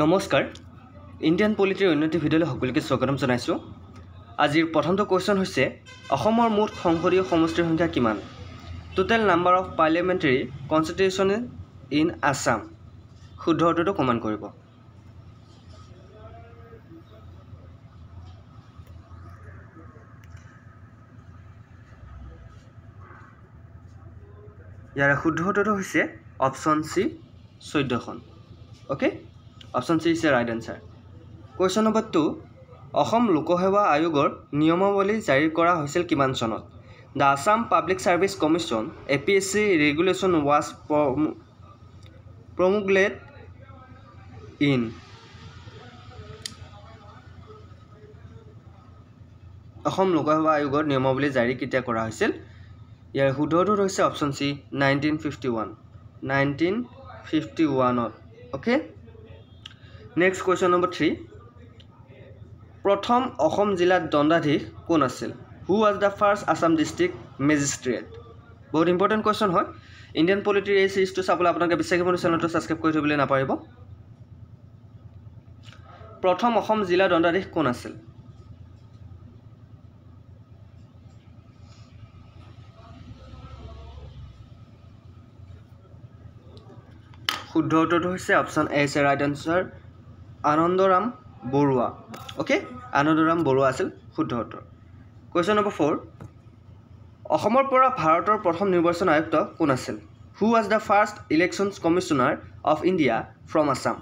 নমস্কাৰ ইণ্ডিয়ান পলিটিৰ উন্নতি ভিডিঅ'লৈ সকলোকে স্বাগতম জনাইছোঁ। আজিৰ প্ৰথমটো কোৱেশ্চন হৈছে অসমৰ মুঠ সংসদীয় সমষ্টিৰ সংখ্যা কিমান? Total number of parliamentary constituency in Assam. শুদ্ধ উত্তৰটো কমেণ্ট কৰিব। ইয়াৰ শুদ্ধ উত্তৰটো হৈছে অপশ্যন চি 14খন। Okay, option C is a right answer. Question number 2, Assam লোকসেৱা আয়োগৰ নিয়মাৱলী জাৰি কৰা হৈছিল কিমান চনত? The Assam public service commission APSC regulation was promulgated in. Assam লোকসেৱা আয়োগৰ নিয়মাৱলী জাৰি কেতিয়া কৰা হৈছিল? ইয়াৰ শুদ্ধ উত্তৰ হৈছে option C 1951। Okay, next question number 3, প্ৰথম অসম জিলাত দণ্ডাধীশ কোন আছিল? Who was the first Assam district magistrate? বহুত ইম্পৰ্টেণ্ট কুৱেশ্যন হয়। ইণ্ডিয়ান পলিটিৰ এই চিৰিজটো চাবলৈ আপোনালোকে বিশ্বাসী বন্ধু চেনেলটো ছাবস্ক্ৰাইব কৰি থ'বলৈ নাপাহৰিব। প্ৰথম অসম জিলা দণ্ডাধীশ কোন আছিল? শুদ্ধ উত্তৰটো হৈছে option A is a right answer, Anandaram Barua. Okay, Anandaram Barua আছিল শুদ্ধ উত্তৰ। কুৱেশ্যন নম্বৰ 4, অসমৰ পৰা ভাৰতৰ প্ৰথম নিৰ্বাচন আয়ুক্ত কোন আছিল? Who was the first elections commissioner of India from Assam?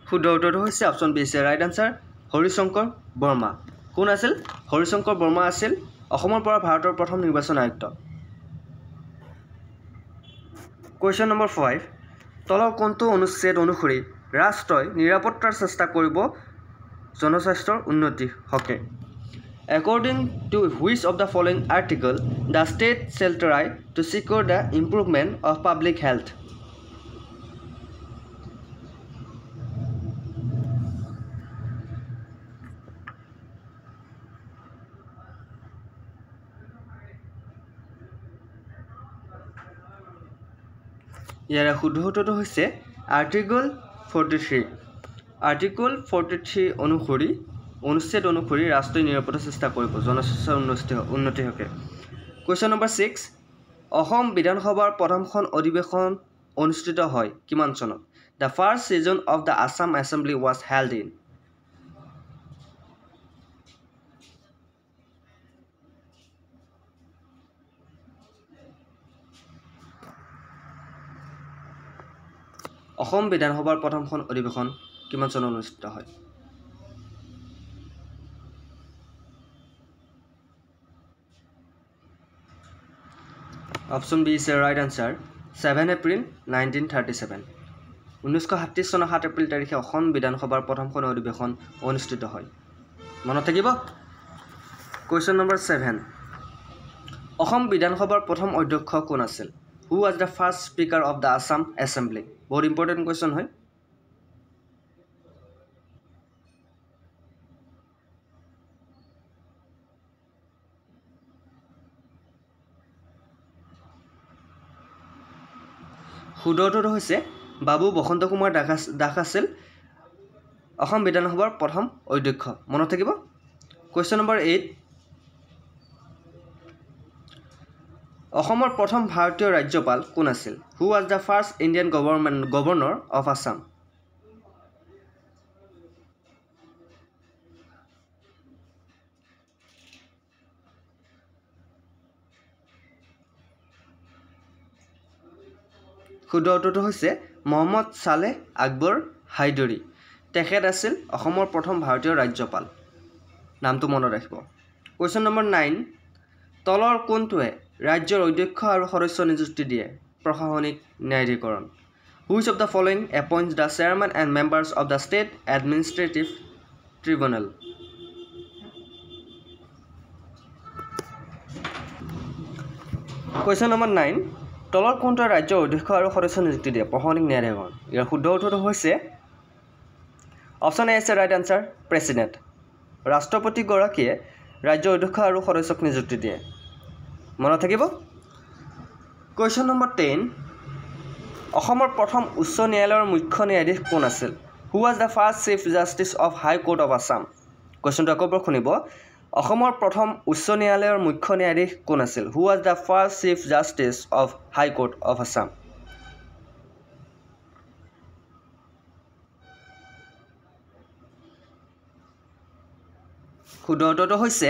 শুদ্ধ উত্তৰটো হৈছে option B is a right answer, Harishankar Brahma. কোন আছিল? হৰিশংকৰ বৰ্মা আছিল অসমৰ পৰা ভাৰতৰ প্ৰথম নিৰ্বাচন আয়ুক্ত। কুৱেশ্যন নম্বৰ 5, তলৰ কোনটো অনুচ্ছেদ অনুসৰি ৰাষ্ট্ৰই নিৰাপত্তাৰ চেষ্টা কৰিব জনস্বাস্থ্যৰ উন্নতিৰ হকে? According to which of the following article the state shall try to secure the improvement of public health? ইয়াৰ শুদ্ধ উত্তৰটো হৈছে আৰ্টিকল 43। আৰ্টিকল 43 অনুসৰি অনুচ্ছেদ অনুসৰি ৰাষ্ট্ৰীয় নিৰাপত্তা চেষ্টা কৰিব জনস্বাস্থ্যৰ উন্নতিৰ হকে। কুৱেশ্যন নম্বৰ 6, অসম বিধানসভাৰ প্ৰথমখন অধিৱেশন অনুষ্ঠিত হয় কিমান চনত? The first session of the Assam assembly was held in. Assam বিধানসভাৰ প্ৰথমখন অধিৱেশন কিমান চনত অনুষ্ঠিত হয়? Option B is a right answer, 7 April 1937। 1937 চনৰ 7 এপ্ৰিল তাৰিখে অসম বিধানসভাৰ প্ৰথমখন অধিৱেশন অনুষ্ঠিত হয়। মনত থাকিব। কুৱেশ্যন নম্বৰ 7, অসম বিধানসভাৰ প্ৰথম অধ্যক্ষ কোন আছিল? Who was the first speaker of the Assam assembly? বহুত ইম্পৰ্টেণ্ট কুৱেশ্যন হয়। শুদ্ধ উত্তৰটো হৈছে বাবু বসন্ত কুমাৰ দাস আছিল অসম বিধানসভাৰ প্ৰথম অধ্যক্ষ। মনত থাকিব। কুৱেশ্যন নম্বৰ 8, অসমৰ প্ৰথম ভাৰতীয় ৰাজ্যপাল কোন আছিল? Who was the first Indian governor of Assam? শুদ্ধ উত্তৰটো হৈছে মহম্মদ ছালেহ আকবৰ হাইদৰি। তেখেত আছিল অসমৰ প্ৰথম ভাৰতীয় ৰাজ্যপাল। নামটো মনত ৰাখিব। কুৱেশ্যন নম্বৰ 9, তলৰ কোনটোৱে ৰাজ্যৰ অধ্যক্ষ আৰু সদস্য নিযুক্তি দিয়ে? প্ৰশাসনিক ন্যায়াধিকৰণ। Which of the following appoints the chairman and members of the state administrative tribunal? Question number 9, তলৰ কোনটোৱে ৰাজ্যৰ অধ্যক্ষ আৰু সদস্য নিযুক্তি দিয়ে? প্ৰশাসনিক ন্যায়াধিকৰণ। ইয়াৰ শুদ্ধ উত্তৰটো হৈছে option A is a right answer, president. ৰাষ্ট্ৰপতিগৰাকীয়ে ৰাজ্যৰ অধ্যক্ষ আৰু সদস্যক নিযুক্তি দিয়ে মনত থাকিব কুৱেশ্যন নম্বৰ 10 অসমৰ প্ৰথম উচ্চ ন্যায়ালয়ৰ মুখ্য ন্যায়াধীশ কোন আছিল who was the first chief justice of high court of Assam কুৱেশ্যনটো আকৌ এবাৰ শুনিব অসমৰ প্ৰথম উচ্চ ন্যায়ালয়ৰ মুখ্য ন্যায়াধীশ কোন আছিল who was the first chief justice of high court of Assam শুদ্ধ উত্তৰটো হৈছে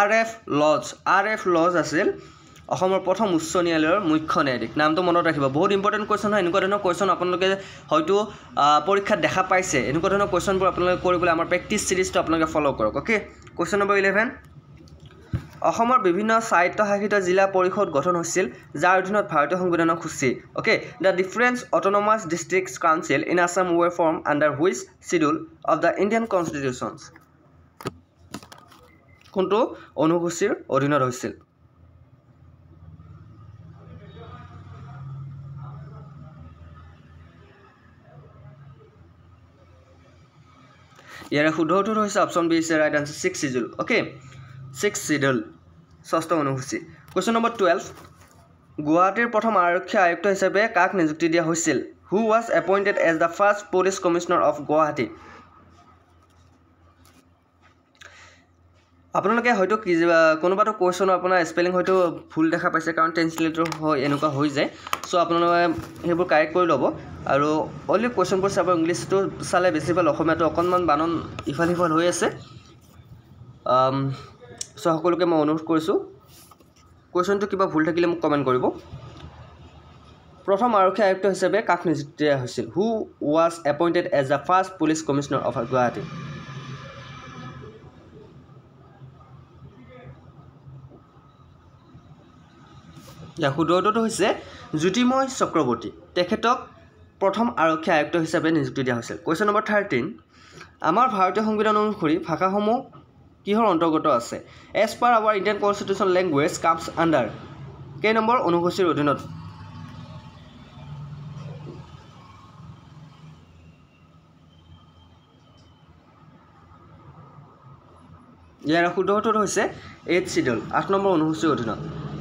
R.F. লজ আছিল অসমৰ প্ৰথম উচ্চ ন্যায়ালয়ৰ মুখ্য ন্যায়াধীশ নামটো মনত ৰাখিব বহুত ইম্পৰ্টেণ্ট কুৱেশ্যন হয় এনেকুৱা ধৰণৰ কুৱেশ্যন আপোনালোকে হয়তো পৰীক্ষাত দেখা পাইছে এনেকুৱা ধৰণৰ কুৱেশ্যনবোৰ আপোনালোকে কৰিবলৈ আমাৰ প্ৰেক্টিছ চিৰিজটো আপোনালোকে ফ'ল' কৰক অ'কে কুৱেশ্যন নম্বৰ 11 অসমৰ বিভিন্ন স্বায়ত্তশাসিত জিলা পৰিষদ গঠন হৈছিল যাৰ অধীনত ভাৰতীয় সংবিধানৰ সূচী okay the different autonomous districts council in Assam were form under which schedule of the Indian constitutions কোনটো অনুসূচীৰ অধীনত হৈছিল ইয়াৰে শুদ্ধ উত্তৰ হৈছে option B is right answer 6 schedule okay 6 schedule ষষ্ঠ অনুসূচী কুৱেশ্যন নম্বৰ 12 গুৱাহাটীৰ প্ৰথম আৰক্ষী আয়ুক্ত হিচাপে কাক নিযুক্তি দিয়া হৈছিল who was appointed as the first police commissioner of Guwahati আপোনালোকে হয়তো কোনোবাটো কুৱেশ্যন আপোনাৰ স্পেলিং হয়তো ভুল দেখা পাইছে কাৰণ ট্ৰেন্সলেটৰ হয় এনেকুৱা হৈ যায় চ' আপোনালোকে সেইবোৰ কাৰেক্ট কৰি ল'ব আৰু অনলি কুৱেশ্যনবোৰ চাব ইংলিছটো চালে বেছি ভাল অসমীয়াটো অকণমান বানন ইফাল সিফাল হৈ আছে চ' সকলোকে মই অনুৰোধ কৰিছোঁ কুৱেশ্যনটো কিবা ভুল থাকিলে মোক কমেণ্ট কৰিব প্ৰথম আৰক্ষী আয়ুক্ত হিচাপে কাক নিযুক্তি দিয়া হৈছিল who was appointed as the first police commissioner of Guwahati ইয়াৰ শুদ্ধ উত্তৰটো হৈছে জ্যোতিৰ্ময় চক্ৰৱৰ্তী তেখেতক প্ৰথম আৰক্ষী আয়ুক্ত হিচাপে নিযুক্তি দিয়া হৈছিল কুৱেশ্যন নম্বৰ 13 আমাৰ ভাৰতীয় সংবিধান অনুসৰি ভাষাসমূহ কিহৰ অন্তৰ্গত আছে as per our Indian constitution language comes under কেই নম্বৰ অনুসূচীৰ অধীনত ইয়াৰ শুদ্ধ উত্তৰটো হৈছে 8 শিডিউল 8 নম্বৰ অনুসূচীৰ অধীনত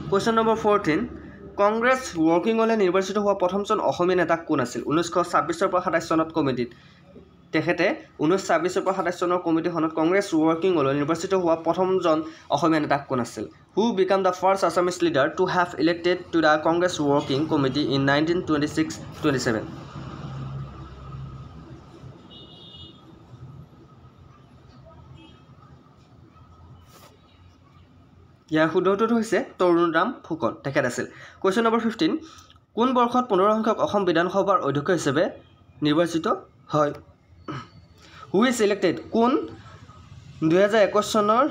কুৱেশ্যন নম্বৰ 14 কংগ্ৰেছ ৱৰ্কিঙলৈ নিৰ্বাচিত হোৱা প্ৰথমজন অসমীয়া নেতা কোন আছিল 1926 পৰা 27 চনত কমিটিত তেখেতে 1926 পৰা 27 চনৰ কমিটিখনত কংগ্ৰেছ ৱৰ্কিঙলৈ নিৰ্বাচিত হোৱা প্ৰথমজন অসমীয়া নেতা কোন আছিল who became the first Assamese leader to have elected to the Congress working committee in 1926-27 year শুদ্ধ উত্তৰটো হৈছে তৰুণৰাম ফুকন তেখেত আছিল কুৱেশ্যন নম্বৰ 15 কোন বৰ্ষত 15 সংখ্যক অসম বিধানসভাৰ অধ্যক্ষ হিচাপে নিৰ্বাচিত হয় হু ইজ ইলেক্টেড কোন 2021 চনৰ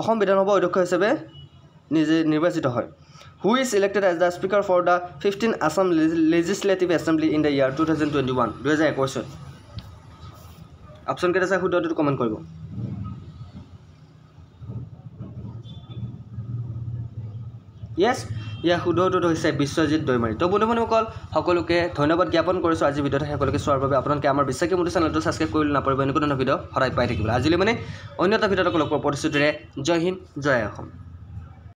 অসম বিধানসভাৰ অধ্যক্ষ হিচাপে নিজে নিৰ্বাচিত হয় who is elected as the speaker for the 15th Assam legislative assembly in the year 2021 2021 option কেইটা চাই শুদ্ধ উত্তৰটো কমেণ্ট কৰিব Yes, ইয়াৰ শুদ্ধ উত্তৰটো হৈছে বিশ্বজিৎ দৈমাৰী তো বন্ধুসকল সকলোকে ধন্যবাদ জ্ঞাপন কৰিছোঁ আজি ভিডিঅ'টো সকলোকে চোৱাৰ বাবে আপোনালোকে আমাৰ বিশ্বাসী মোটি চেনেলটো ছাবস্ক্ৰাইব কৰি নাপাৰিব এনেকুৱা ধৰণৰ ভিডিঅ' সদায় পাই থাকিব আজিলৈ মানে অন্য এটা ভিডিঅ'ত লগ পোৱাৰ প্ৰতিশ্ৰুতিৰে জয় হিন্দ জয় অসম